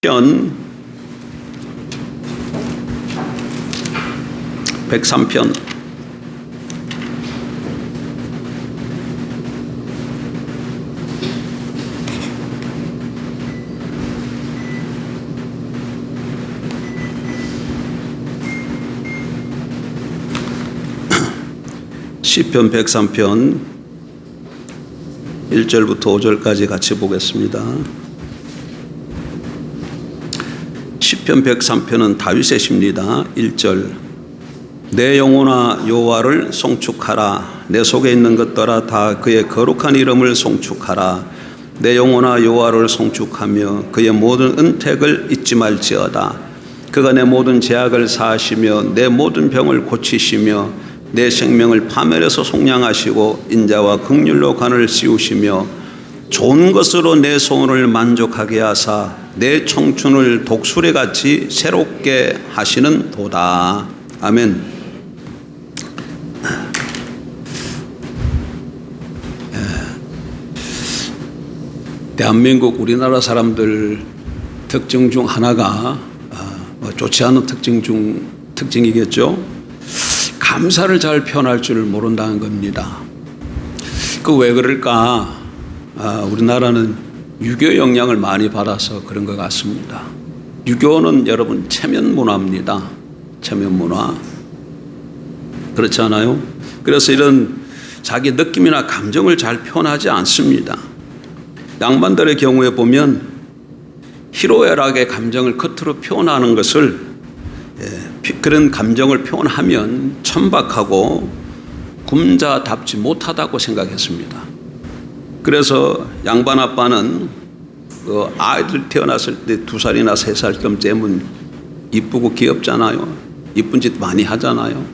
편 103편 시편 103편 1절부터 5절까지 같이 보겠습니다. 시편 103편은 다윗의 시입니다. 1절 내 영혼아 여호와를 송축하라. 내 속에 있는 것들아 다 그의 거룩한 이름을 송축하라. 내 영혼아 여호와를 송축하며 그의 모든 은택을 잊지 말지어다. 그가 내 모든 죄악을 사하시며 내 모든 병을 고치시며 내 생명을 파멸해서 속량하시고 인자와 긍휼로 관을 씌우시며 좋은 것으로 내 소원을 만족하게 하사 내 청춘을 독수리같이 새롭게 하시는 도다. 아멘. 대한민국 우리나라 사람들 특징 중 하나가 좋지 않은 특징이겠죠. 감사를 잘 표현할 줄 모른다는 겁니다. 그 왜 그럴까? 우리나라는 유교 영향을 많이 받아서 그런 것 같습니다. 유교는 여러분 체면 문화입니다. 체면 문화. 그렇지 않아요? 그래서 이런 자기 느낌이나 감정을 잘 표현하지 않습니다. 양반들의 경우에 보면 희로애락의 감정을 겉으로 표현하는 것을 그런 감정을 표현하면 천박하고 굶자답지 못하다고 생각했습니다. 그래서 양반 아빠는 그 아이들 태어났을 때 2살이나 3살쯤 이쁘고 귀엽잖아요. 이쁜 짓 많이 하잖아요.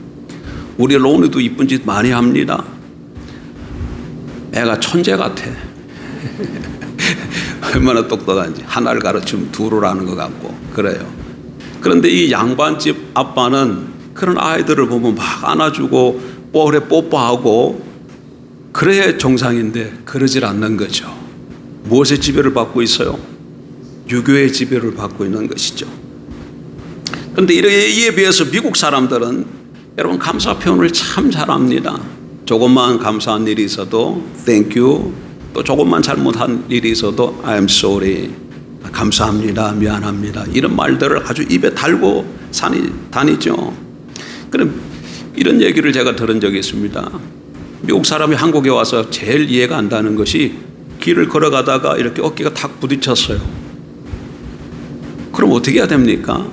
우리 로운이도 이쁜 짓 많이 합니다. 애가 천재 같아. 얼마나 똑똑한지. 하나를 가르치면 둘을 아는 것 같고 그래요. 그런데 이 양반집 아빠는 그런 아이들을 보면 막 안아주고 볼에 뽀뽀하고 그래야 정상인데 그러질 않는 거죠. 무엇의 지배를 받고 있어요? 유교의 지배를 받고 있는 것이죠. 그런데 이에 비해서 미국 사람들은 여러분 감사 표현을 참 잘합니다. 조금만 감사한 일이 있어도 thank you, 또 조금만 잘못한 일이 있어도 I'm sorry, 감사합니다, 미안합니다, 이런 말들을 아주 입에 달고 다니죠. 그럼 이런 얘기를 제가 들은 적이 있습니다. 미국 사람이 한국에 와서 제일 이해가 안 가는 것이 길을 걸어가다가 이렇게 어깨가 탁 부딪혔어요. 그럼 어떻게 해야 됩니까?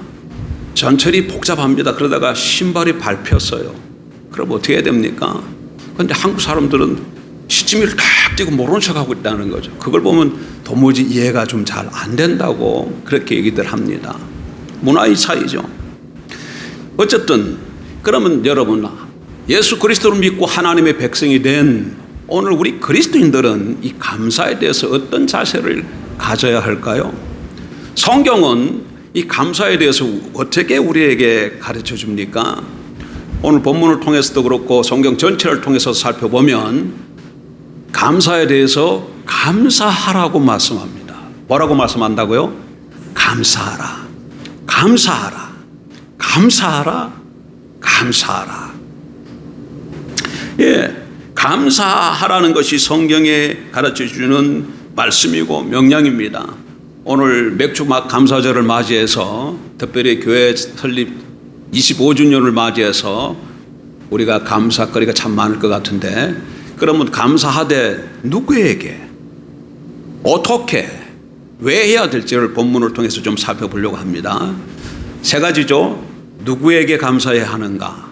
전철이 복잡합니다. 그러다가 신발이 밟혔어요. 그럼 어떻게 해야 됩니까? 그런데 한국 사람들은 시치미를 탁 띄고 모르는 척하고 있다는 거죠. 그걸 보면 도무지 이해가 좀 잘 안 된다고 그렇게 얘기들 합니다. 문화의 차이죠. 어쨌든 그러면 여러분, 예수 그리스도를 믿고 하나님의 백성이 된 오늘 우리 그리스도인들은 이 감사에 대해서 어떤 자세를 가져야 할까요? 성경은 이 감사에 대해서 어떻게 우리에게 가르쳐 줍니까? 오늘 본문을 통해서도 그렇고 성경 전체를 통해서 살펴보면 감사에 대해서 감사하라고 말씀합니다. 뭐라고 말씀한다고요? 감사하라, 감사하라, 감사하라, 감사하라. 감사하라는 것이 성경에 가르쳐주는 말씀이고 명령입니다. 오늘 맥주막 감사절을 맞이해서 특별히 교회 설립 25주년을 맞이해서 우리가 감사거리가 참 많을 것 같은데, 그러면 감사하되 누구에게, 어떻게, 왜 해야 될지를 본문을 통해서 좀 살펴보려고 합니다. 3가지죠. 누구에게 감사해야 하는가,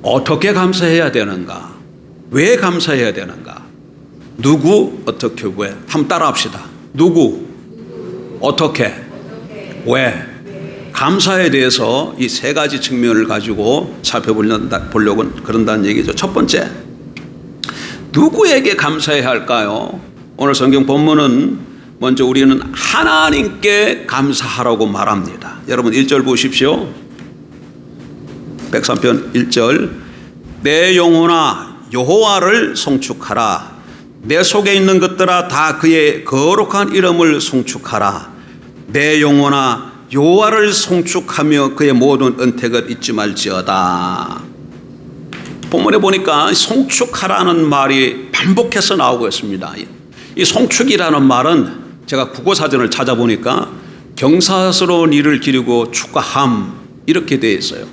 어떻게 감사해야 되는가, 왜 감사해야 되는가. 누구, 어떻게, 왜. 한번 따라 합시다. 누구, 어떻게, 왜. 감사에 대해서 이 3가지 측면을 가지고 살펴보려고 그런다는 얘기죠. 첫 번째, 누구에게 감사해야 할까요? 오늘 성경 본문은 먼저 우리는 하나님께 감사하라고 말합니다. 여러분 1절 보십시오. 103편 1절 내 영혼아 여호와를 송축하라. 내 속에 있는 것들아 다 그의 거룩한 이름을 송축하라. 내 영혼아 여호와를 송축하며 그의 모든 은택을 잊지 말지어다. 본문에 보니까 송축하라는 말이 반복해서 나오고 있습니다. 이 송축이라는 말은 제가 국어사전을 찾아보니까 경사스러운 일을 기리고 축하함 이렇게 되어 있어요.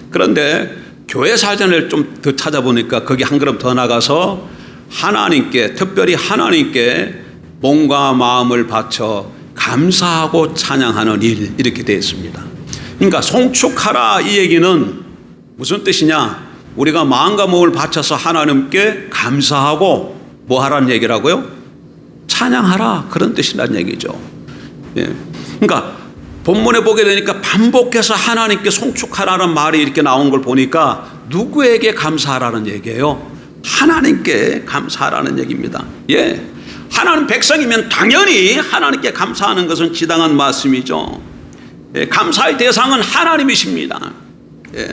그런데 교회 사전을 좀 더 찾아보니까 거기 한 걸음 더 나가서 하나님께, 특별히 하나님께 몸과 마음을 바쳐 감사하고 찬양하는 일 이렇게 되어 있습니다. 그러니까 송축하라 이 얘기는 무슨 뜻이냐? 우리가 마음과 몸을 바쳐서 하나님께 감사하고 뭐 하라는 얘기라고요? 찬양하라 그런 뜻이라는 얘기죠. 예. 그러니까 본문에 보게 되니까 반복해서 하나님께 송축하라는 말이 이렇게 나온 걸 보니까 누구에게 감사하라는 얘기예요? 하나님께 감사하라는 얘기입니다. 예. 하나님 백성이면 당연히 하나님께 감사하는 것은 지당한 말씀이죠. 예. 감사의 대상은 하나님이십니다. 예.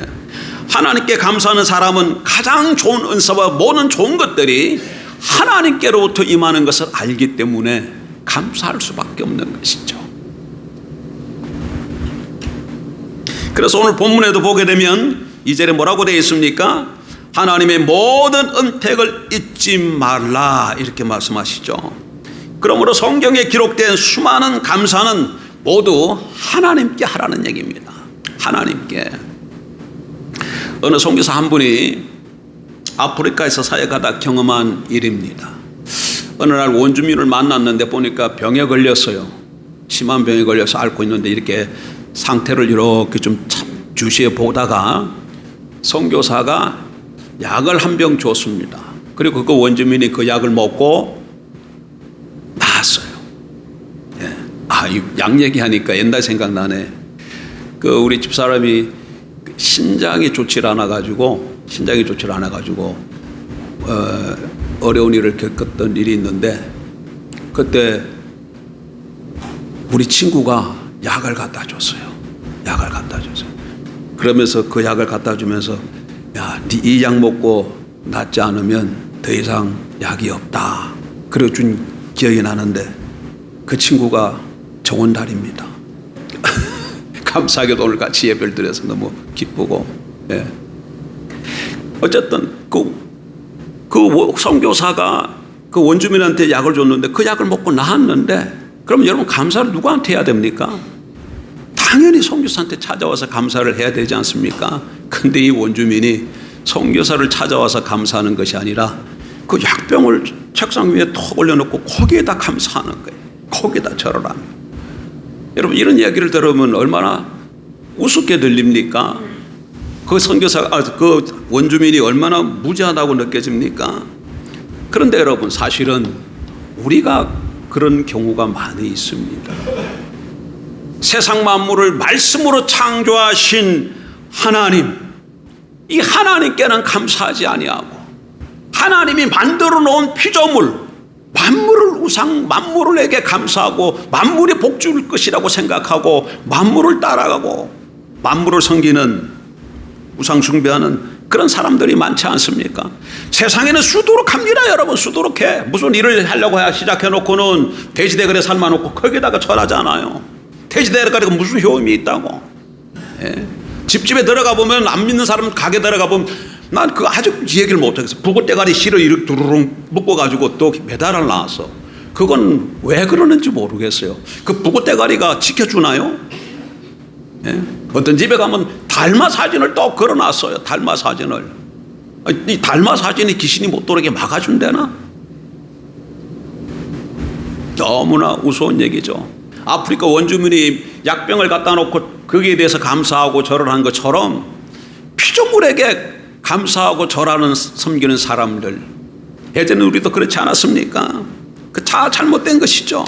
하나님께 감사하는 사람은 가장 좋은 은사와 모든 좋은 것들이 하나님께로부터 임하는 것을 알기 때문에 감사할 수밖에 없는 것이죠. 그래서 오늘 본문에도 보게 되면 2절에 뭐라고 되어 있습니까? 하나님의 모든 은택을 잊지 말라 이렇게 말씀하시죠. 그러므로 성경에 기록된 수많은 감사는 모두 하나님께 하라는 얘기입니다. 하나님께. 어느 선교사 한 분이 아프리카에서 사역하다 경험한 일입니다. 어느 날 원주민을 만났는데 보니까 병에 걸렸어요. 심한 병에 걸려서 앓고 있는데 이렇게 상태를 이렇게 좀 주시해 보다가 선교사가 약을 한 병 줬습니다. 그리고 그 원주민이 그 약을 먹고 나았어요. 예. 이 약 얘기하니까 옛날 생각나네. 우리 집사람이 신장이 좋질 않아가지고 어려운 일을 겪었던 일이 있는데 그때 우리 친구가 약을 갖다 줬어요. 그러면서 그 약을 갖다 주면서 야, 이 약 먹고 낫지 않으면 더 이상 약이 없다. 그래 준 기억이 나는데 그 친구가 정원달입니다. 감사하게도 오늘 같이 예배를 드려서 너무 기쁘고, 예. 어쨌든 그 선교사가 그 원주민한테 약을 줬는데 그 약을 먹고 나았는데 그럼 여러분 감사를 누구한테 해야 됩니까? 당연히 선교사한테 찾아와서 감사를 해야 되지 않습니까? 근데 이 원주민이 선교사를 찾아와서 감사하는 것이 아니라 그 약병을 책상 위에 턱 올려놓고 거기에다 감사하는 거예요. 거기에다 절을 하는 거예요. 여러분 이런 이야기를 들으면 얼마나 우습게 들립니까? 그 선교사, 그 원주민이 얼마나 무지하다고 느껴집니까? 그런데 여러분 사실은 우리가 그런 경우가 많이 있습니다. 세상 만물을 말씀으로 창조하신 하나님, 이 하나님께는 감사하지 아니하고 하나님이 만들어 놓은 피조물 만물에게 감사하고 만물이 복주일 것이라고 생각하고 만물을 따라가고 만물을 섬기는 우상 숭배하는 그런 사람들이 많지 않습니까? 세상에는 수두룩합니다. 여러분 수두룩해. 무슨 일을 하려고 시작해 놓고는 돼지대가리 삶아 놓고 거기다가 절하잖아요. 돼지대가리가 무슨 효험이 있다고. 예. 집집에 들어가 보면 안 믿는 사람 가게 들어가 보면 난 그거 아직 얘기를 못하겠어. 북어대가리 실을 이렇게 두루룩 묶어가지고 또 매달아 놨어. 그건 왜 그러는지 모르겠어요. 그 북어대가리가 지켜주나요? 예? 어떤 집에 가면 달마 사진을 또 걸어놨어요. 달마 사진을. 이 달마 사진이 귀신이 못 들어오게 막아준대나? 너무나 우스운 얘기죠. 아프리카 원주민이 약병을 갖다 놓고 거기에 대해서 감사하고 절을 한 것처럼 피조물에게 감사하고 절하는 섬기는 사람들, 예전에 우리도 그렇지 않았습니까? 그 다 잘못된 것이죠.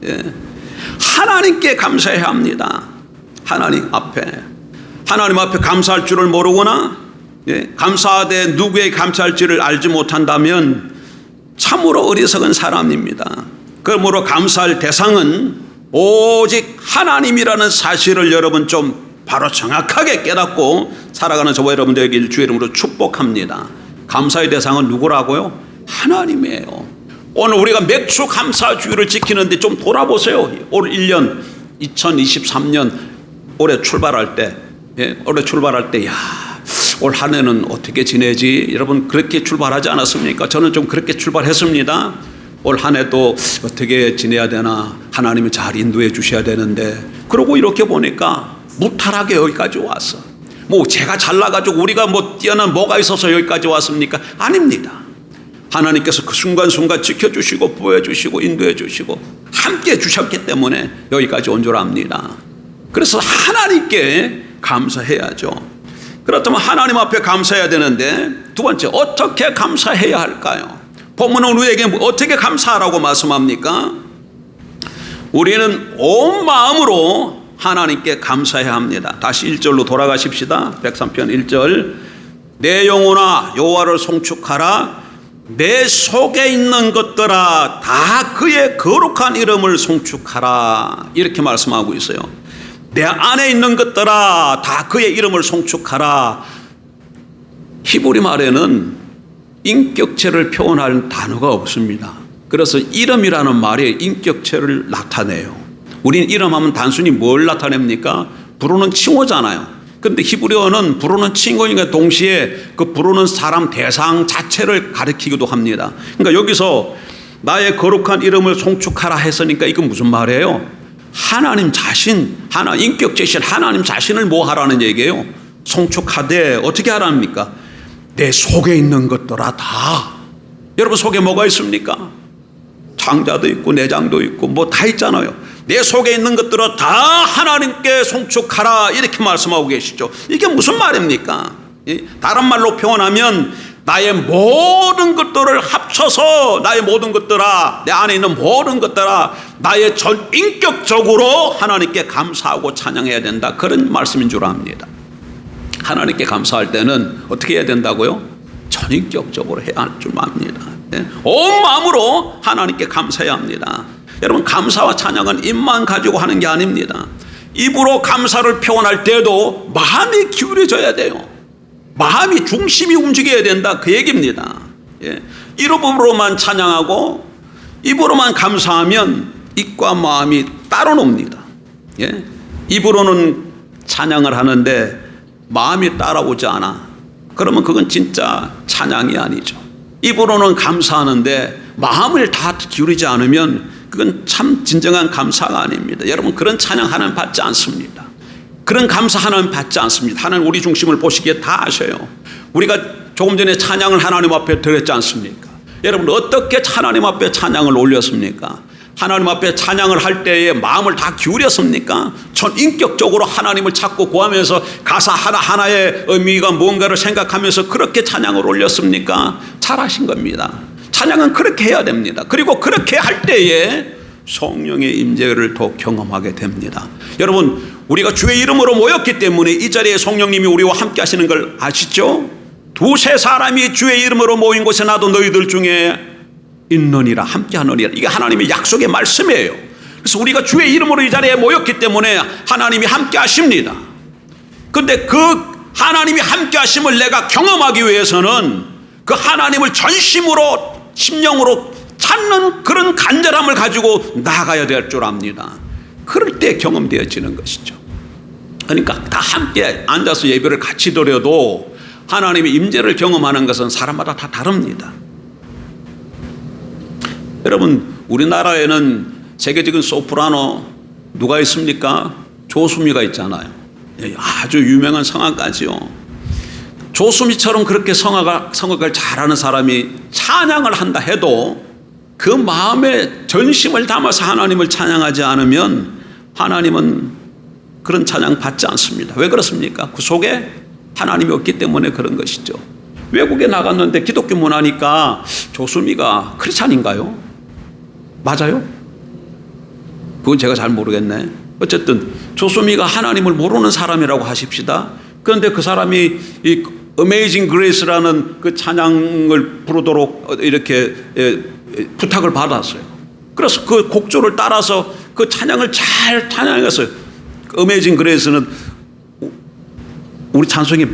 예. 하나님께 감사해야 합니다. 하나님 앞에 감사할 줄을 모르거나, 예, 감사하되 누구에게 감사할지를 알지 못한다면 참으로 어리석은 사람입니다. 그러므로 감사할 대상은 오직 하나님이라는 사실을 여러분 좀 바로 정확하게 깨닫고 살아가는 저와 여러분들에게 주의 이름으로 축복합니다. 감사의 대상은 누구라고요? 하나님이에요. 오늘 우리가 맥주 감사주의를 지키는데 좀 돌아보세요. 올 1년 2023년 올해 출발할 때, 야, 올 한 해는 어떻게 지내지? 여러분 그렇게 출발하지 않았습니까? 저는 좀 그렇게 출발했습니다. 올 한 해도 어떻게 지내야 되나? 하나님이 잘 인도해 주셔야 되는데, 그러고 이렇게 보니까 무탈하게 여기까지 왔어. 뭐 제가 잘나가지고 우리가 뭐 뛰어난 뭐가 있어서 여기까지 왔습니까? 아닙니다. 하나님께서 그 순간순간 지켜주시고 보여주시고 인도해 주시고 함께 주셨기 때문에 여기까지 온 줄 압니다. 그래서 하나님께 감사해야죠. 그렇다면 하나님 앞에 감사해야 되는데, 두 번째 어떻게 감사해야 할까요? 본문은 우리에게 어떻게 감사하라고 말씀합니까? 우리는 온 마음으로 하나님께 감사해야 합니다. 다시 1절로 돌아가십시다. 103편 1절. 내 영혼아 여호와를 송축하라. 내 속에 있는 것들아 다 그의 거룩한 이름을 송축하라. 이렇게 말씀하고 있어요. 내 안에 있는 것들아 다 그의 이름을 송축하라. 히브리 말에는 인격체를 표현할 단어가 없습니다. 그래서 이름이라는 말이 인격체를 나타내요. 우린 이름하면 단순히 뭘 나타냅니까? 부르는 칭호잖아요. 근데 히브리어는 부르는 칭호인과 동시에 그 부르는 사람 대상 자체를 가리키기도 합니다. 그러니까 여기서 나의 거룩한 이름을 송축하라 했으니까 이건 무슨 말이에요? 하나님 자신, 인격체신 하나님 자신을 뭐 하라는 얘기예요? 송축하되 어떻게 하랍니까? 내 속에 있는 것들아 다. 여러분 속에 뭐가 있습니까? 창자도 있고 내장도 있고 뭐 다 있잖아요. 내 속에 있는 것들은 다 하나님께 송축하라 이렇게 말씀하고 계시죠. 이게 무슨 말입니까? 다른 말로 표현하면 나의 모든 것들을 합쳐서 나의 모든 것들아, 내 안에 있는 모든 것들아 나의 전 인격적으로 하나님께 감사하고 찬양해야 된다, 그런 말씀인 줄 압니다. 하나님께 감사할 때는 어떻게 해야 된다고요? 전인격적으로 해야 할 줄 압니다. 온 마음으로 하나님께 감사해야 합니다. 여러분 감사와 찬양은 입만 가지고 하는 게 아닙니다. 입으로 감사를 표현할 때도 마음이 기울여져야 돼요. 마음이 중심이 움직여야 된다, 그 얘기입니다. 입으로만 찬양하고 입으로만 감사하면 입과 마음이 따로 놉니다. 입으로는 찬양을 하는데 마음이 따라오지 않아. 그러면 그건 진짜 찬양이 아니죠. 입으로는 감사하는데 마음을 다 기울이지 않으면 그건 참 진정한 감사가 아닙니다. 여러분 그런 찬양 하나님 받지 않습니다. 그런 감사 하나님 받지 않습니다. 하나님 우리 중심을 보시기에 다 아셔요. 우리가 조금 전에 찬양을 하나님 앞에 드렸지 않습니까? 여러분 어떻게 하나님 앞에 찬양을 올렸습니까? 하나님 앞에 찬양을 할 때에 마음을 다 기울였습니까? 전인격적으로 하나님을 찾고 구하면서 가사 하나하나의 의미가 뭔가를 생각하면서 그렇게 찬양을 올렸습니까? 잘하신 겁니다. 찬양은 그렇게 해야 됩니다. 그리고 그렇게 할 때에 성령의 임재를 더 경험하게 됩니다. 여러분 우리가 주의 이름으로 모였기 때문에 이 자리에 성령님이 우리와 함께 하시는 걸 아시죠? 두세 사람이 주의 이름으로 모인 곳에 나도 너희들 중에 있느니라, 함께 하느니라. 이게 하나님의 약속의 말씀이에요. 그래서 우리가 주의 이름으로 이 자리에 모였기 때문에 하나님이 함께 하십니다. 그런데 그 하나님이 함께 하심을 내가 경험하기 위해서는 그 하나님을 전심으로 심령으로 찾는 그런 간절함을 가지고 나아가야 될 줄 압니다. 그럴 때 경험되어지는 것이죠. 그러니까 다 함께 앉아서 예배를 같이 드려도 하나님의 임재를 경험하는 것은 사람마다 다 다릅니다. 여러분 우리나라에는 세계적인 소프라노 누가 있습니까? 조수미가 있잖아요. 아주 유명한 성악가지요. 조수미처럼 그렇게 성악을 잘하는 사람이 찬양을 한다 해도 그 마음에 전심을 담아서 하나님을 찬양하지 않으면 하나님은 그런 찬양 받지 않습니다. 왜 그렇습니까? 그 속에 하나님이 없기 때문에 그런 것이죠. 외국에 나갔는데 기독교 문화니까 조수미가 크리스찬인가요? 맞아요? 그건 제가 잘 모르겠네. 어쨌든 조수미가 하나님을 모르는 사람이라고 하십시다. 그런데 그 사람이 이 Amazing Grace라는 그 찬양을 부르도록 이렇게 부탁을 받았어요. 그래서 그 곡조를 따라서 그 찬양을 잘 찬양했어요. Amazing Grace는 우리 찬송이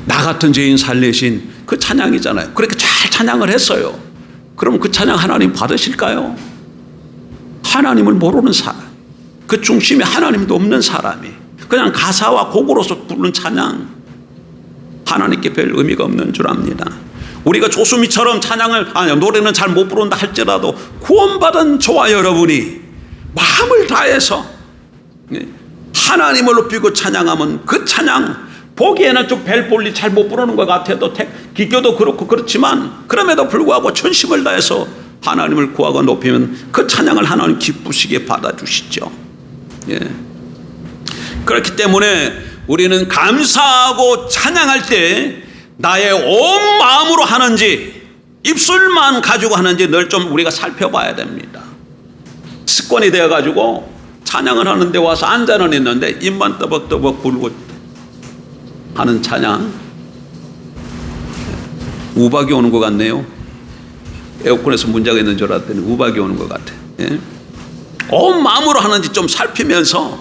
나 같은 죄인 살리신 그 찬양이잖아요. 그렇게 잘 찬양을 했어요. 그럼 그 찬양 하나님 받으실까요? 하나님을 모르는 사람, 그 중심에 하나님도 없는 사람이 그냥 가사와 곡으로서 부르는 찬양, 하나님께 별 의미가 없는 줄 압니다. 우리가 조수미처럼 노래는 잘 못 부른다 할지라도 구원받은 저와 여러분이 마음을 다해서 하나님을 높이고 찬양하면 그 찬양, 보기에는 좀 별 볼일 잘 못 부르는 것 같아도 기교도 그렇고 그렇지만 그럼에도 불구하고 전심을 다해서 하나님을 구하고 높이면 그 찬양을 하나님 기쁘시게 받아주시죠. 예. 그렇기 때문에 우리는 감사하고 찬양할 때 나의 온 마음으로 하는지 입술만 가지고 하는지 늘 좀 우리가 살펴봐야 됩니다. 습관이 되어가지고 찬양을 하는데 와서 앉아는 있는데 입만 떠벅떠벅 불고 하는 찬양, 우박이 오는 것 같네요. 에어컨에서 문제가 있는 줄 알았더니 우박이 오는 것 같아. 예? 온 마음으로 하는지 좀 살피면서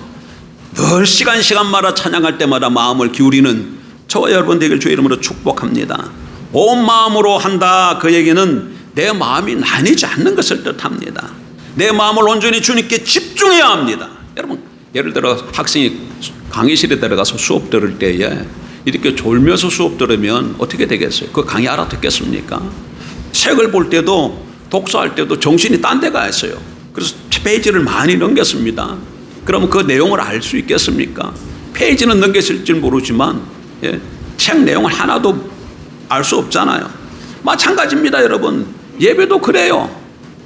늘 시간마다 찬양할 때마다 마음을 기울이는 저와 여러분 되길 주의 이름으로 축복합니다. 온 마음으로 한다, 그 얘기는 내 마음이 나뉘지 않는 것을 뜻합니다. 내 마음을 온전히 주님께 집중해야 합니다. 여러분, 예를 들어 학생이 강의실에 들어가서 수업 들을 때에 이렇게 졸면서 수업 들으면 어떻게 되겠어요? 그 강의 알아듣겠습니까? 책을 볼 때도, 독서할 때도 정신이 딴 데 가 있어요. 그래서 페이지를 많이 넘겼습니다. 그러면 그 내용을 알 수 있겠습니까? 페이지는 넘겼을지 모르지만 책 내용을 하나도 알 수 없잖아요. 마찬가지입니다, 여러분. 예배도 그래요.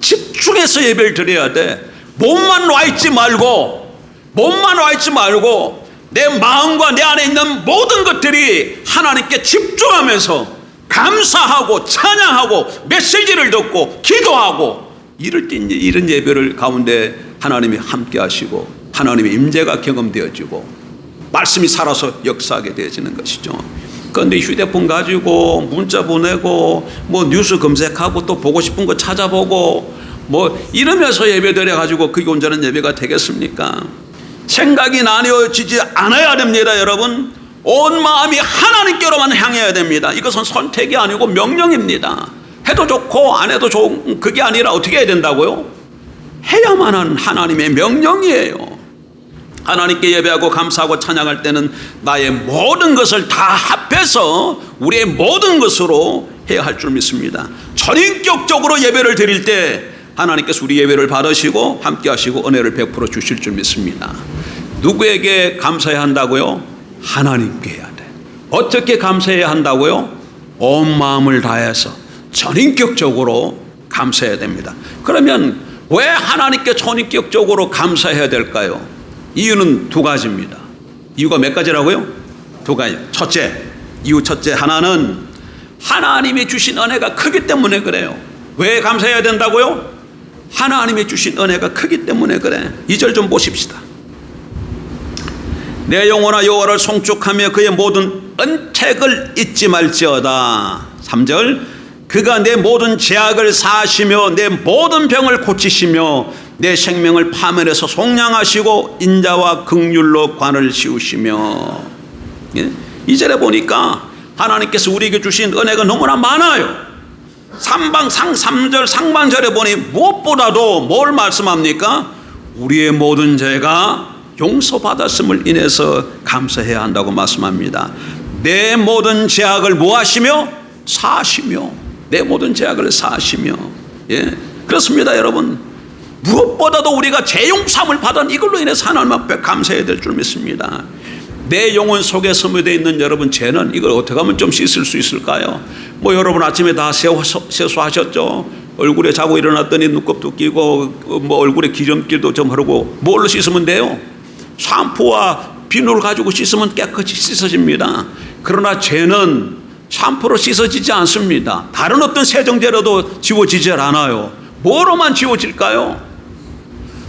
집중해서 예배를 드려야 돼. 몸만 와 있지 말고 내 마음과 내 안에 있는 모든 것들이 하나님께 집중하면서 감사하고 찬양하고 메시지를 듣고 기도하고 이런 예배를 가운데 하나님이 함께 하시고 하나님의 임재가 경험되어지고 말씀이 살아서 역사하게 되어지는 것이죠. 그런데 휴대폰 가지고 문자 보내고 뭐 뉴스 검색하고 또 보고 싶은 거 찾아보고 뭐 이러면서 예배 드려가지고 그게 온전한 예배가 되겠습니까? 생각이 나뉘어지지 않아야 됩니다, 여러분. 온 마음이 하나님께로만 향해야 됩니다. 이것은 선택이 아니고 명령입니다. 해도 좋고 안 해도 좋은 그게 아니라 어떻게 해야 된다고요? 해야만 하는 하나님의 명령이에요. 하나님께 예배하고 감사하고 찬양할 때는 나의 모든 것을 다 합해서 우리의 모든 것으로 해야 할 줄 믿습니다. 전인격적으로 예배를 드릴 때 하나님께서 우리 예배를 받으시고 함께 하시고 은혜를 베풀어 주실 줄 믿습니다. 누구에게 감사해야 한다고요? 하나님께 해야 돼. 어떻게 감사해야 한다고요? 온 마음을 다해서 전인격적으로 감사해야 됩니다. 그러면 왜 하나님께 전인격적으로 감사해야 될까요? 이유는 두 가지입니다. 이유가 몇 가지라고요? 두 가지. 이유 첫째 하나는 하나님이 주신 은혜가 크기 때문에 그래요. 왜 감사해야 된다고요? 하나님이 주신 은혜가 크기 때문에 그래. 2절 좀 보십시다. 내 영혼아 여호와를 송축하며 그의 모든 은택을 잊지 말지어다. 3절 그가 내 모든 죄악을 사하시며 내 모든 병을 고치시며 내 생명을 파멸해서 속량하시고 인자와 긍휼로 관을 씌우시며. 2절에 보니까 하나님께서 우리에게 주신 은혜가 너무나 많아요. 3절 상반절에 보니 무엇보다도 뭘 말씀합니까? 우리의 모든 죄가 용서받았음을 인해서 감사해야 한다고 말씀합니다. 내 모든 죄악을 뭐하시며? 사하시며. 내 모든 죄악을 사하시며. 예, 그렇습니다, 여러분. 무엇보다도 우리가 죄 용서함을 받은 이걸로 인해서 하나님 앞에 감사해야 될 줄 믿습니다. 내 영혼 속에 스며져 있는 여러분 죄는 이걸 어떻게 하면 좀 씻을 수 있을까요? 뭐 여러분 아침에 다 세수하셨죠? 얼굴에 자고 일어났더니 눈곱도 끼고 뭐 얼굴에 기름길도 좀 흐르고 뭘로 씻으면 돼요? 샴푸와 비누를 가지고 씻으면 깨끗이 씻어집니다. 그러나 죄는 샴푸로 씻어지지 않습니다. 다른 어떤 세정제로도 지워지질 않아요. 뭐로만 지워질까요?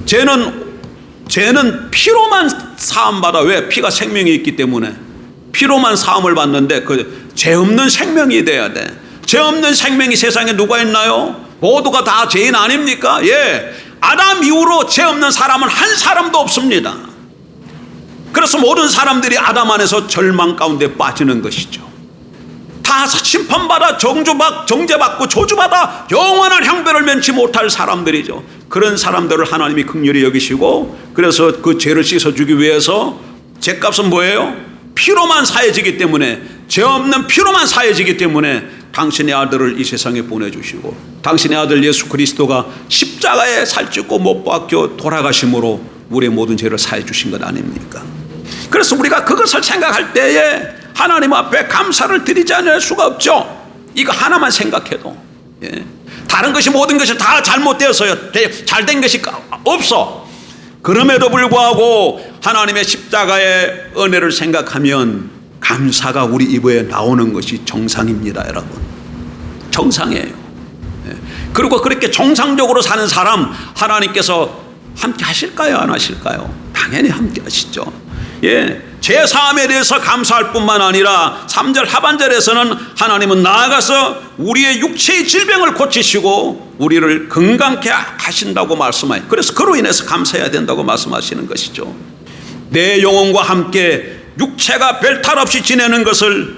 죄는 피로만 사함받아. 왜? 피가 생명이 있기 때문에 피로만 사함을 받는데 그 죄 없는 생명이 돼야 돼. 죄 없는 생명이 세상에 누가 있나요? 모두가 다 죄인 아닙니까? 예, 아담 이후로 죄 없는 사람은 한 사람도 없습니다. 그래서 모든 사람들이 아담 안에서 절망 가운데 빠지는 것이죠. 다 심판받아 정죄받고 저주받아 영원한 형벌을 면치 못할 사람들이죠. 그런 사람들을 하나님이 긍휼히 여기시고, 그래서 그 죄를 씻어주기 위해서 죄값은 뭐예요? 피로만 사해지기 때문에, 죄 없는 피로만 사해지기 때문에 당신의 아들을 이 세상에 보내주시고, 당신의 아들 예수 그리스도가 십자가에 살찌고 못 박혀 돌아가심으로 우리의 모든 죄를 사해 주신 것 아닙니까? 그래서 우리가 그것을 생각할 때에 하나님 앞에 감사를 드리지 않을 수가 없죠. 이거 하나만 생각해도. 예. 다른 것이 모든 것이 다 잘못되어서요, 잘된 것이 없어. 그럼에도 불구하고 하나님의 십자가의 은혜를 생각하면 감사가 우리 입에 나오는 것이 정상입니다, 여러분. 정상이에요. 예. 그리고 그렇게 정상적으로 사는 사람 하나님께서 함께 하실까요, 안 하실까요? 당연히 함께 하시죠. 예, 제 사함에 대해서 감사할 뿐만 아니라 3절 하반절에서는 하나님은 나아가서 우리의 육체의 질병을 고치시고 우리를 건강케 하신다고 말씀하여, 그래서 그로 인해서 감사해야 된다고 말씀하시는 것이죠. 내 영혼과 함께 육체가 별탈 없이 지내는 것을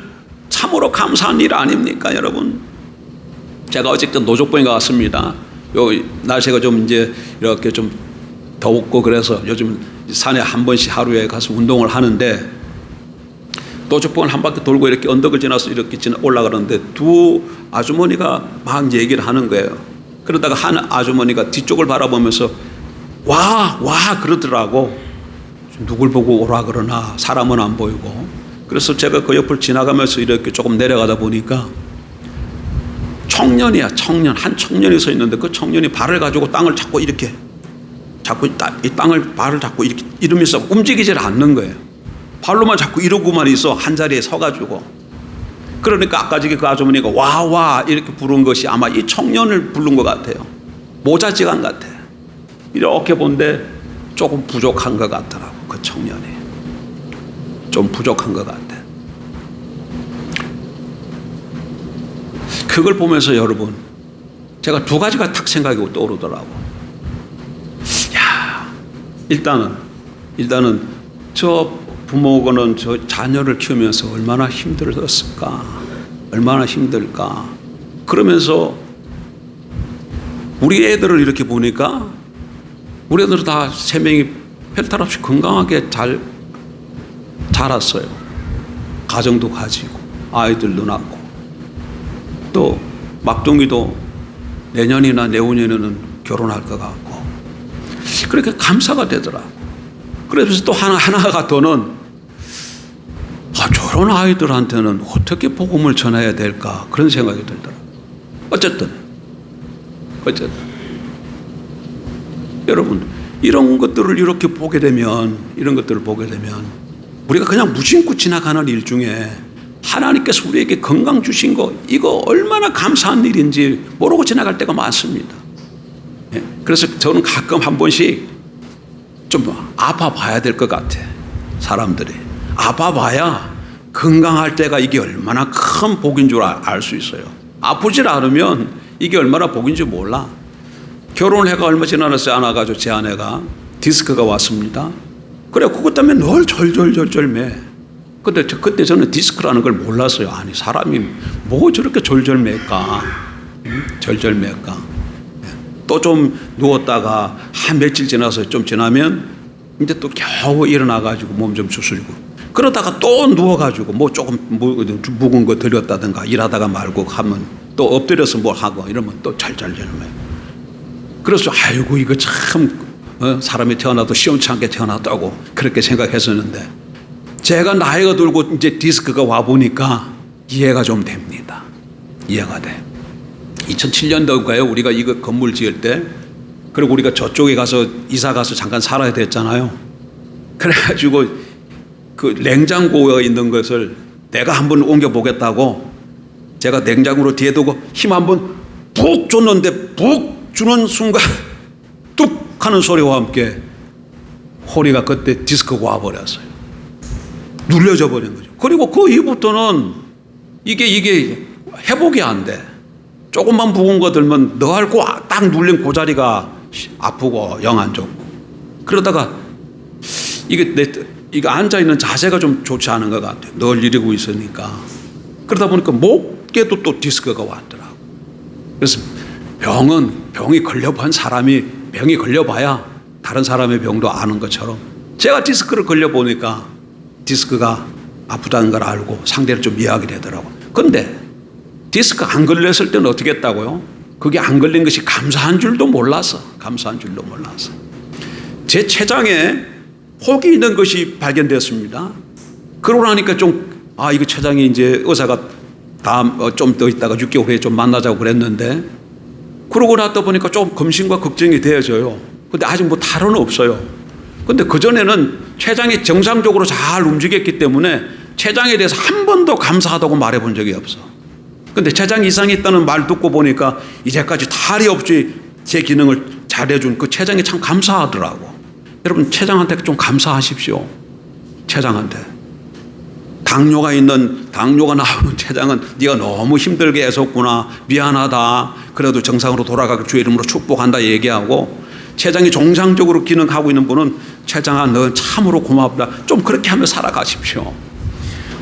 참으로 감사한 일 아닙니까, 여러분? 제가 어저께 노족봉에 갔습니다. 요 날씨가 좀 이제 이렇게 좀 더웠고 그래서 요즘 산에 한 번씩 하루에 가서 운동을 하는데, 노족봉을 한 바퀴 돌고 이렇게 언덕을 지나서 이렇게 올라가는데 두 아주머니가 막 얘기를 하는 거예요. 그러다가 한 아주머니가 뒤쪽을 바라보면서 와 그러더라고. 누굴 보고 오라 그러나 사람은 안 보이고. 그래서 제가 그 옆을 지나가면서 이렇게 조금 내려가다 보니까 청년이야, 청년. 한 청년이 서 있는데 그 청년이 발을 가지고 땅을 잡고 이렇게 자꾸 이 땅을 발을 잡고 이렇게 이러면서 움직이질 않는 거예요. 발로만 자꾸 이러고만 있어, 한 자리에 서가지고. 그러니까 아까 저기 그 아주머니가 와 이렇게 부른 것이 아마 이 청년을 부른 것 같아요. 모자지간 같아. 이렇게 본데 조금 부족한 것 같더라고, 그 청년이. 좀 부족한 것 같아. 그걸 보면서 여러분, 제가 두 가지가 탁 생각이 떠오르더라고. 일단은 저 부모는 저 자녀를 키우면서 얼마나 힘들었을까, 얼마나 힘들까. 그러면서 우리 애들을 이렇게 보니까 우리 애들은 다 세 명이 별탈 없이 건강하게 잘 자랐어요. 가정도 가지고 아이들도 낳고, 또 막둥이도 내년이나 내후년에는 결혼할 것 같고. 그렇게 감사가 되더라고. 그래서 또 하나가 더는 저런 아이들한테는 어떻게 복음을 전해야 될까, 그런 생각이 들더라고. 어쨌든 여러분, 이런 것들을 이렇게 보게 되면 우리가 그냥 무심코 지나가는 일 중에 하나님께서 우리에게 건강 주신 거, 이거 얼마나 감사한 일인지 모르고 지나갈 때가 많습니다. 그래서 저는 가끔 한 번씩 좀 아파봐야 될 것 같아. 사람들이 아파봐야 건강할 때가 이게 얼마나 큰 복인 줄 알 수 있어요. 아프질 않으면 이게 얼마나 복인지 몰라. 결혼을 해가 얼마 지나서 안아가지고 제 아내가 디스크가 왔습니다. 그래, 그것 때문에 늘 절절절절 매. 근데 그때 저는 디스크라는 걸 몰랐어요. 아니, 사람이 뭐 저렇게 절절 맬까? 절절 맬까? 또 좀 누웠다가 한 며칠 지나서 좀 지나면 이제 또 겨우 일어나가지고 몸 좀 추스리고, 그러다가 또 누워가지고 뭐 조금 묵은 거 들였다든가 일하다가 말고 하면 또 엎드려서 뭘 하고 이러면 또 잘잘잘매. 그래서 아이고 이거 참 사람이 태어나도 시원치 않게 태어났다고 그렇게 생각했었는데, 제가 나이가 들고 이제 디스크가 와 보니까 이해가 좀 됩니다. 이해가 돼. 2007년도인가요? 우리가 이거 건물 지을 때, 그리고 우리가 저쪽에 가서 이사 가서 잠깐 살아야 됐잖아요. 그래가지고 그 냉장고에 있는 것을 내가 한번 옮겨 보겠다고 제가 냉장고로 뒤에 두고 힘 한번 푹 줬는데, 푹 주는 순간 뚝 하는 소리와 함께 허리가 그때 디스크가 와버렸어요. 눌려져 버린 거죠. 그리고 그 이후부터는 이게 회복이 안 돼. 조금만 부은 거 들면 너할고 딱 눌린 그 자리가 아프고 영 안 좋고. 그러다가 이게 앉아 있는 자세가 좀 좋지 않은 것 같아요. 늘 이러고 있으니까. 그러다 보니까 목에도 또 디스크가 왔더라고. 그래서 병이 걸려본 사람이 병이 걸려봐야 다른 사람의 병도 아는 것처럼 제가 디스크를 걸려보니까 디스크가 아프다는 걸 알고 상대를 좀 이해하게 되더라고요. 근데 디스크 안 걸렸을 때는 어떻게 했다고요? 그게 안 걸린 것이 감사한 줄도 몰라서 제 췌장에 혹이 있는 것이 발견됐습니다. 그러고 나니까 이거 췌장이 이제 의사가 좀 더 있다가 6개월 후에 좀 만나자고 그랬는데 그러고 나서 보니까 좀 검신과 걱정이 되어져요. 근데 아직 뭐 탈은 없어요. 근데 그전에는 췌장이 정상적으로 잘 움직였기 때문에 췌장에 대해서 한 번도 감사하다고 말해본 적이 없어. 근데 췌장 이상이 있다는 말 듣고 보니까 이제까지 탈이 없이 제 기능을 잘해준 그 췌장이 참 감사하더라고. 여러분 췌장한테 좀 감사하십시오. 췌장한테. 당뇨가 나오는 췌장은 네가 너무 힘들게 애썼구나, 미안하다, 그래도 정상으로 돌아가길 주의 이름으로 축복한다 얘기하고, 췌장이 정상적으로 기능하고 있는 분은 췌장아 너 참으로 고맙다, 좀 그렇게 하며 살아가십시오.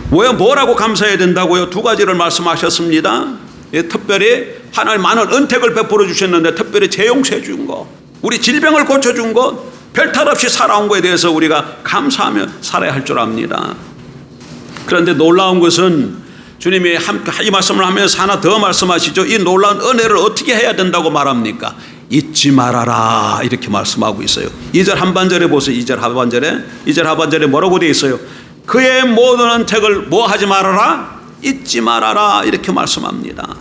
뭐라고 감사해야 된다고요? 두 가지를 말씀하셨습니다. 예, 특별히 하나님 많은 은택을 베풀어 주셨는데 특별히 재용서해 준 것, 우리 질병을 고쳐준 것, 별탈 없이 살아온 것에 대해서 우리가 감사하며 살아야 할 줄 압니다. 그런데 놀라운 것은 주님이 이 말씀을 하면서 하나 더 말씀하시죠. 이 놀라운 은혜를 어떻게 해야 된다고 말합니까? 잊지 말아라 이렇게 말씀하고 있어요. 2절 한반절에 보세요. 2절 하반절에 뭐라고 되어 있어요? 그의 모든 은택을 뭐 하지 말아라? 잊지 말아라 이렇게 말씀합니다.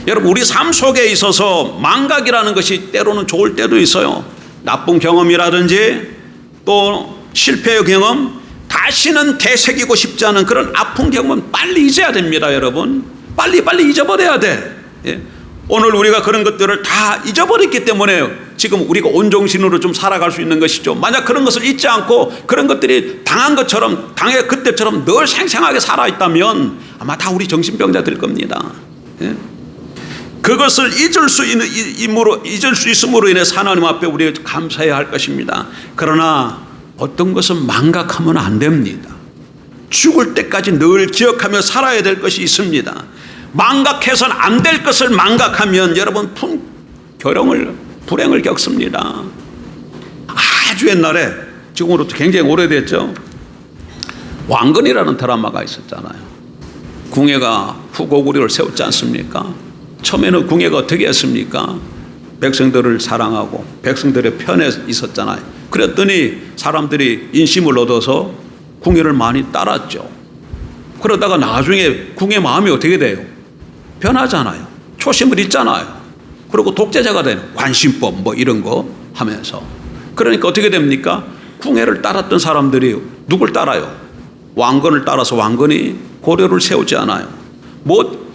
여러분 우리 삶 속에 있어서 망각이라는 것이 때로는 좋을 때도 있어요. 나쁜 경험이라든지 또 실패의 경험, 다시는 되새기고 싶지 않은 그런 아픈 경험은 빨리 잊어야 됩니다. 여러분 빨리 잊어버려야 돼. 예. 오늘 우리가 그런 것들을 다 잊어버렸기 때문에 지금 우리가 온정신으로 좀 살아갈 수 있는 것이죠. 만약 그런 것을 잊지 않고 그런 것들이 그때처럼 늘 생생하게 살아있다면 아마 다 우리 정신병자 될 겁니다. 예? 그것을 잊을 수 있음으로 인해서 하나님 앞에 우리가 감사해야 할 것입니다. 그러나 어떤 것은 망각하면 안 됩니다. 죽을 때까지 늘 기억하며 살아야 될 것이 있습니다. 망각해서는 안 될 것을 망각하면 여러분 불행을 겪습니다. 아주 옛날에, 지금으로부터 굉장히 오래됐죠. 왕건이라는 드라마가 있었잖아요. 궁예가 후고구려를 세웠지 않습니까? 처음에는 궁예가 어떻게 했습니까? 백성들을 사랑하고 백성들의 편에 있었잖아요. 그랬더니 사람들이 인심을 얻어서 궁예를 많이 따랐죠. 그러다가 나중에 궁예 마음이 어떻게 돼요? 변하잖아요. 초심을 잊잖아요. 그리고 독재자가 되는 관심법 뭐 이런 거 하면서. 그러니까 어떻게 됩니까? 궁예를 따랐던 사람들이 누굴 따라요? 왕건을 따라서 왕건이 고려를 세우지 않아요.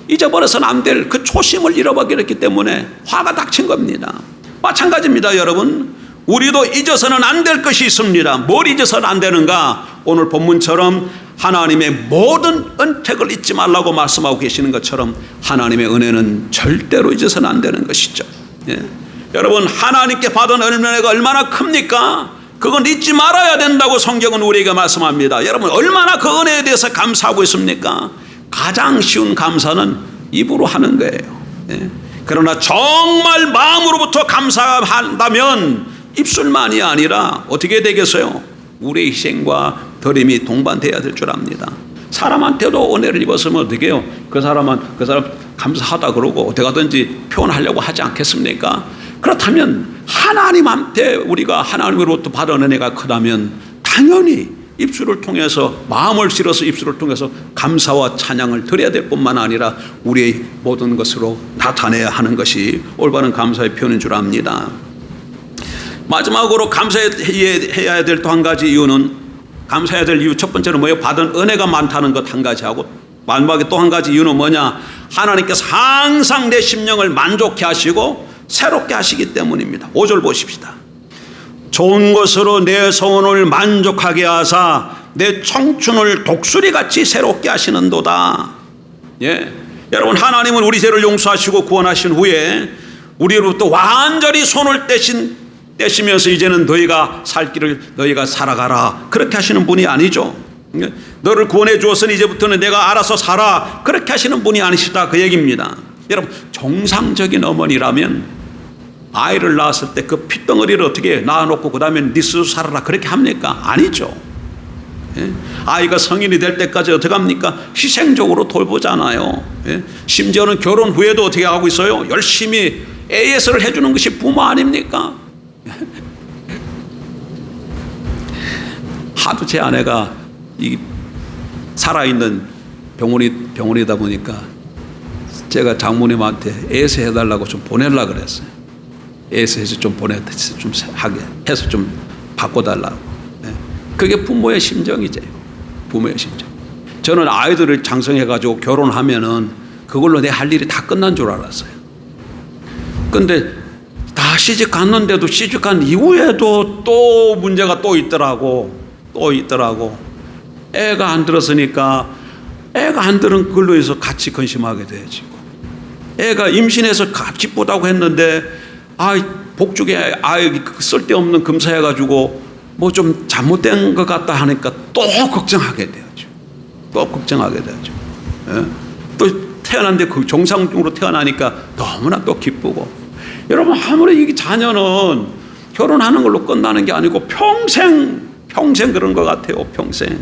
잊어버려서는 안 될 그 초심을 잃어버렸기 때문에 화가 닥친 겁니다. 마찬가지입니다. 여러분 우리도 잊어서는 안 될 것이 있습니다. 뭘 잊어서는 안 되는가? 오늘 본문처럼 하나님의 모든 은택을 잊지 말라고 말씀하고 계시는 것처럼 하나님의 은혜는 절대로 잊어서는 안 되는 것이죠. 예. 여러분 하나님께 받은 은혜가 얼마나 큽니까? 그건 잊지 말아야 된다고 성경은 우리에게 말씀합니다. 여러분 얼마나 그 은혜에 대해서 감사하고 있습니까? 가장 쉬운 감사는 입으로 하는 거예요. 예. 그러나 정말 마음으로부터 감사한다면 입술만이 아니라 어떻게 되겠어요? 우리의 희생과 덜림이 동반돼야 될 줄 압니다. 사람한테도 은혜를 입었으면 어떻게 해요? 그 사람 감사하다 그러고 어떻게 하든지 표현하려고 하지 않겠습니까? 그렇다면 하나님한테 우리가 하나님으로부터 받은 은혜가 크다면 당연히 입술을 통해서, 마음을 실어서 입술을 통해서 감사와 찬양을 드려야 될 뿐만 아니라 우리의 모든 것으로 나타내야 하는 것이 올바른 감사의 표현인 줄 압니다. 마지막으로 감사해야 될 또 한 가지 이유는, 감사해야 될 이유 첫 번째는 뭐예요? 받은 은혜가 많다는 것 한 가지 하고, 마지막에 또 한 가지 이유는 뭐냐? 하나님께서 항상 내 심령을 만족해 하시고 새롭게 하시기 때문입니다. 5절 보십시다. 좋은 것으로 내 소원을 만족하게 하사 내 청춘을 독수리같이 새롭게 하시는도다. 예. 여러분 하나님은 우리 죄를 용서하시고 구원하신 후에 우리로부터 완전히 손을 떼시면서 이제는 너희가 살 길을 너희가 살아가라 그렇게 하시는 분이 아니죠. 너를 구원해 주었으니 이제부터는 내가 알아서 살아 그렇게 하시는 분이 아니시다 그 얘기입니다. 여러분 정상적인 어머니라면 아이를 낳았을 때 그 핏덩어리를 어떻게 낳아놓고 그 다음에 네 스스로 살아라 그렇게 합니까? 아니죠. 예? 아이가 성인이 될 때까지 어떻게 합니까? 희생적으로 돌보잖아요. 예? 심지어는 결혼 후에도 어떻게 하고 있어요? 열심히 AS를 해주는 것이 부모 아닙니까? 하도 제 아내가 이 살아있는 병원이다 보니까 제가 장모님한테 AS 해달라고 좀 보내려고 그랬어요. AS 해서 좀 좀 하게 해서 좀 바꿔달라고. 예. 그게 부모의 심정이죠. 부모의 심정. 저는 아이들을 장성해가지고 결혼하면은 그걸로 내 할 일이 다 끝난 줄 알았어요. 근데 다 시집 갔는데도 시집 간 이후에도 또 문제가 또 있더라고. 애가 안 들었으니까 애가 안 들은 걸로 해서 같이 근심하게 되어지고, 애가 임신해서 기쁘다고 했는데 복죽에 쓸데없는 검사해가지고 뭐 좀 잘못된 것 같다 하니까 또 걱정하게 되어죠. 예? 또 태어났는데 그 정상적으로 태어나니까 너무나 또 기쁘고. 여러분, 아무리 이 자녀는 결혼하는 걸로 끝나는 게 아니고 평생 그런 것 같아요. 평생.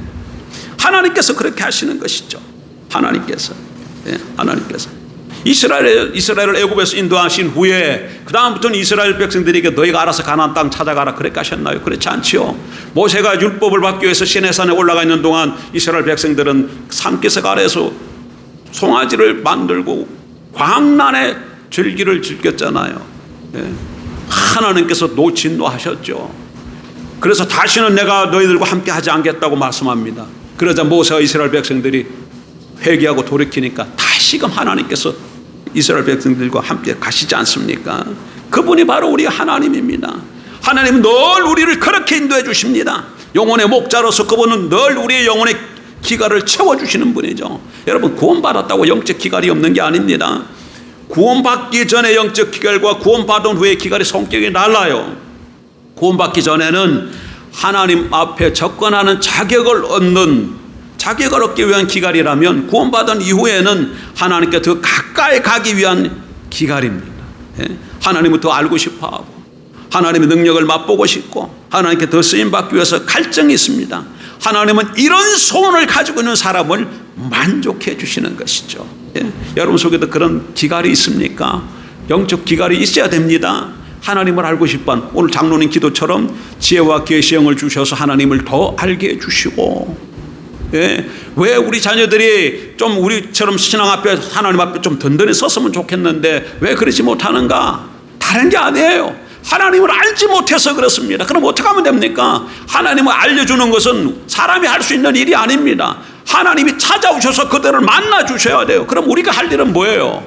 하나님께서 그렇게 하시는 것이죠. 하나님께서. 이스라엘을 애굽에서 인도하신 후에 그 다음부터는 이스라엘 백성들에게 너희가 알아서 가나안 땅 찾아가라 그렇게 하셨나요? 그렇지 않지요. 모세가 율법을 받기 위해서 시내산에 올라가 있는 동안 이스라엘 백성들은 산기슭 아래에서 송아지를 만들고 광란의 절기를 즐겼잖아요. 하나님께서 진노하셨죠. 그래서 다시는 내가 너희들과 함께 하지 않겠다고 말씀합니다. 그러자 모세와 이스라엘 백성들이 회개하고 돌이키니까 다시금 하나님께서 이스라엘 백성들과 함께 가시지 않습니까? 그분이 바로 우리 하나님입니다. 하나님은 늘 우리를 그렇게 인도해 주십니다. 영혼의 목자로서 그분은 늘 우리의 영혼의 기갈을 채워주시는 분이죠. 여러분, 구원받았다고 영적 기갈이 없는 게 아닙니다. 구원받기 전에 영적 기갈과 구원받은 후의 기갈의 성격이 달라요. 구원받기 전에는 하나님 앞에 접근하는 자격을 얻기 위한 기갈이라면, 구원받은 이후에는 하나님께 더 가까이 가기 위한 기갈입니다. 하나님을 더 알고 싶어하고 하나님의 능력을 맛보고 싶고 하나님께 더 쓰임받기 위해서 갈증이 있습니다. 하나님은 이런 소원을 가지고 있는 사람을 만족해 주시는 것이죠. 여러분 속에도 그런 기갈이 있습니까? 영적 기갈이 있어야 됩니다. 하나님을 알고 싶어. 오늘 장로님 기도처럼 지혜와 계시형을 주셔서 하나님을 더 알게 해주시고, 왜 우리 자녀들이 좀 우리처럼 신앙 앞에 하나님 앞에 좀 든든히 섰으면 좋겠는데 왜 그러지 못하는가? 다른 게 아니에요. 하나님을 알지 못해서 그렇습니다. 그럼 어떻게 하면 됩니까? 하나님을 알려주는 것은 사람이 할 수 있는 일이 아닙니다. 하나님이 찾아오셔서 그들을 만나 주셔야 돼요. 그럼 우리가 할 일은 뭐예요?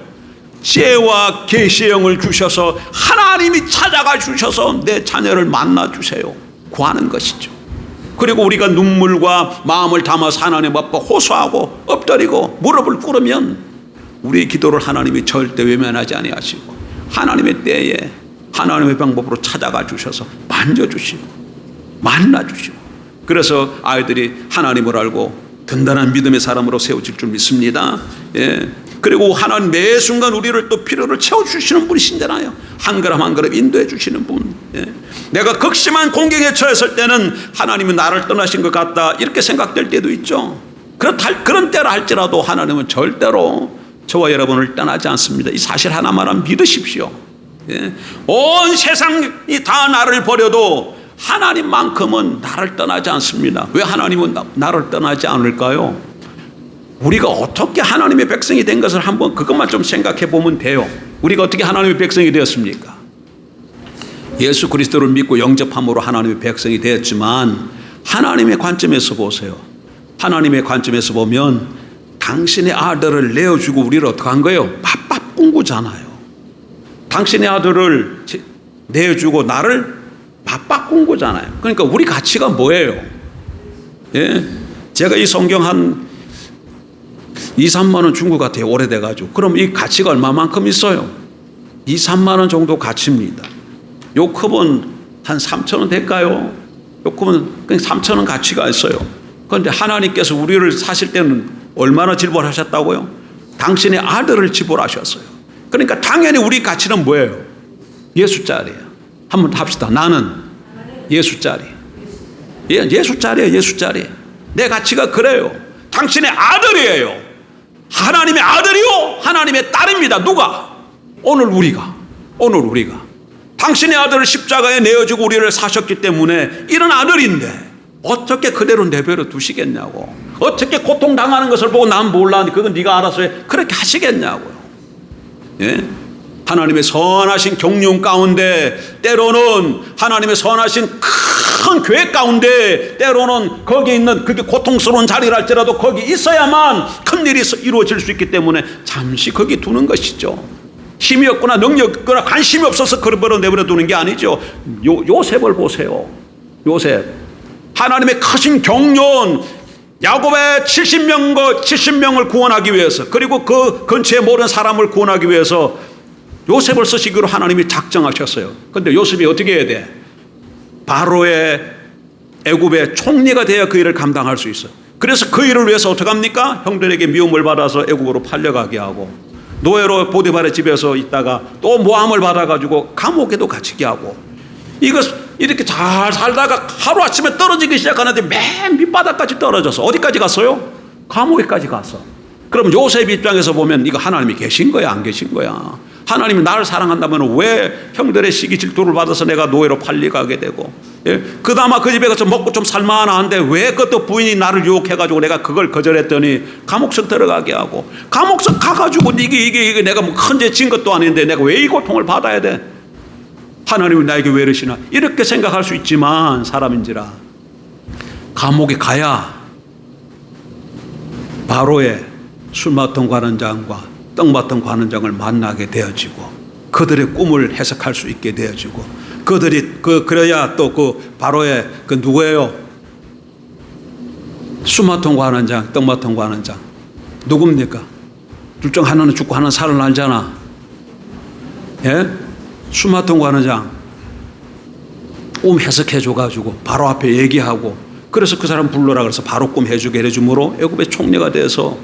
지혜와 계시의 영을 주셔서 하나님이 찾아가 주셔서 내 자녀를 만나 주세요. 구하는 것이죠. 그리고 우리가 눈물과 마음을 담아서 하나님 앞에 호소하고 엎드리고 무릎을 꿇으면 우리의 기도를 하나님이 절대 외면하지 아니하시고 하나님의 때에 하나님의 방법으로 찾아가 주셔서 만져주시고 만나주시고, 그래서 아이들이 하나님을 알고 든든한 믿음의 사람으로 세워질 줄 믿습니다. 그리고 하나님 매 순간 우리를 또 필요를 채워주시는 분이신잖아요. 한 걸음 한 걸음 인도해 주시는 분. 내가 극심한 공경에 처했을 때는 하나님은 나를 떠나신 것 같다 이렇게 생각될 때도 있죠. 그런 때라 할지라도 하나님은 절대로 저와 여러분을 떠나지 않습니다. 이 사실 하나만은 믿으십시오. 온 세상이 다 나를 버려도 하나님만큼은 나를 떠나지 않습니다. 왜 하나님은 나를 떠나지 않을까요? 우리가 어떻게 하나님의 백성이 된 것을 한번 그것만 좀 생각해 보면 돼요. 우리가 어떻게 하나님의 백성이 되었습니까? 예수 그리스도를 믿고 영접함으로 하나님의 백성이 되었지만, 하나님의 관점에서 보세요. 하나님의 관점에서 보면 당신의 아들을 내어주고 우리를 어떻게 한 거예요? 맞바꾼 거잖아요. 당신의 아들을 내어주고 나를 맞바꾼 거잖아요. 그러니까 우리 가치가 뭐예요? 제가 이 성경 한 2, 3만 원 준 것 같아요. 오래돼가지고. 그럼 이 가치가 얼마만큼 있어요? 2, 3만 원 정도 가치입니다. 요 컵은 한 3천 원 될까요? 요 컵은 그냥 3천 원 가치가 있어요. 그런데 하나님께서 우리를 사실 때는 얼마나 지불하셨다고요? 당신의 아들을 지불하셨어요. 그러니까 당연히 우리 가치는 뭐예요? 예수짜리예요. 한번 합시다. 나는 예수짜리. 예수짜리예요. 예수짜리. 내 가치가 그래요. 당신의 아들이에요. 하나님의 아들이요, 하나님의 딸입니다. 누가? 오늘 우리가. 당신의 아들을 십자가에 내어주고 우리를 사셨기 때문에 이런 아들인데 어떻게 그대로 내버려 두시겠냐고. 어떻게 고통당하는 것을 보고 난 몰라, 그건 네가 알아서 해, 그렇게 하시겠냐고요. 예? 하나님의 선하신 경륜 가운데, 때로는 하나님의 선하신 큰 교회 가운데, 때로는 거기 있는 그게 고통스러운 자리랄지라도 거기 있어야만 큰 일이 이루어질 수 있기 때문에 잠시 거기 두는 것이죠. 힘이 없거나 능력이 없거나 관심이 없어서 그런 내버려 두는 게 아니죠. 요셉을 보세요. 요셉, 하나님의 크신 경륜, 야곱의 70명을 구원하기 위해서, 그리고 그 근처에 모든 사람을 구원하기 위해서 요셉을 쓰시기로 하나님이 작정하셨어요. 그런데 요셉이 어떻게 해야 돼? 바로의 애굽의 총리가 되어 그 일을 감당할 수 있어요. 그래서 그 일을 위해서 어떻게 합니까? 형들에게 미움을 받아서 애굽으로 팔려가게 하고, 노예로 보디발의 집에서 있다가 또 모함을 받아가지고 감옥에도 갇히게 하고, 이거 이렇게 잘 살다가 하루아침에 떨어지기 시작하는데 맨 밑바닥까지 떨어져서 어디까지 갔어요? 감옥에까지 갔어. 그럼 요셉 입장에서 보면 이거 하나님이 계신 거야, 안 계신 거야? 하나님이 나를 사랑한다면 왜 형들의 시기 질투를 받아서 내가 노예로 팔려가게 되고, 예? 그나마 그 집에 가서 먹고 좀 살만한데 왜 그것도 부인이 나를 유혹해가지고 내가 그걸 거절했더니 감옥석 들어가게 하고, 감옥석 가가지고 이게 내가 뭐 큰 죄 진 것도 아닌데 내가 왜 이 고통을 받아야 돼? 하나님은 나에게 왜 이러시나? 이렇게 생각할 수 있지만 사람인지라 감옥에 가야 바로의 술 맡은 관원장과 떡 맡은 관원장을 만나게 되어지고, 그들의 꿈을 해석할 수 있게 되어지고, 그들이 그래야 또 그 바로의 그 누구예요? 술 맡은 관원장, 떡 맡은 관원장 누굽니까? 둘 중 하나는 죽고 하나는 살아나잖아. 예? 술 맡은 관원장 꿈 해석해줘가지고 바로 앞에 얘기하고, 그래서 그 사람 불러라 그래서 바로 꿈 해주게 해줌으로 애굽의 총리가 돼서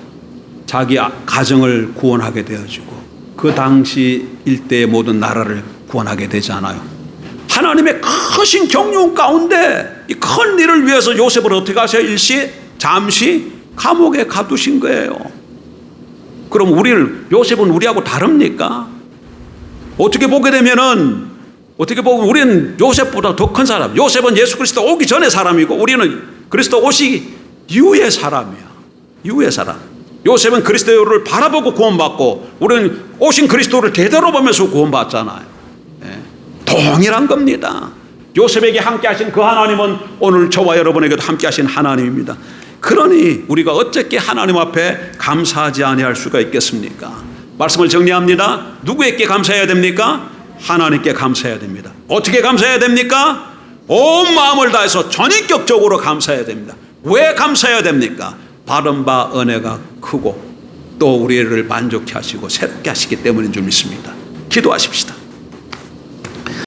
자기 가정을 구원하게 되어지고, 그 당시 일대의 모든 나라를 구원하게 되잖아요. 하나님의 크신 경륜 가운데 이 큰 일을 위해서 요셉을 어떻게 하세요? 일시 잠시 감옥에 가두신 거예요. 그럼 요셉은 우리하고 다릅니까? 어떻게 보면 우리는 요셉보다 더 큰 사람. 요셉은 예수 그리스도 오기 전의 사람이고, 우리는 그리스도 오시기 이후의 사람이야. 이후의 사람. 요셉은 그리스도를 바라보고 구원받고, 우리는 오신 그리스도를 제대로 보면서 구원받잖아요. 예. 동일한 겁니다. 요셉에게 함께 하신 그 하나님은 오늘 저와 여러분에게도 함께 하신 하나님입니다. 그러니 우리가 어떻게 하나님 앞에 감사하지 아니할 수가 있겠습니까? 말씀을 정리합니다. 누구에게 감사해야 됩니까? 하나님께 감사해야 됩니다. 어떻게 감사해야 됩니까? 온 마음을 다해서 전인격적으로 감사해야 됩니다. 왜 감사해야 됩니까? 받은 바 은혜가 크고 또 우리를 만족해 하시고 새롭게 하시기 때문인 줄 믿습니다. 기도하십시다.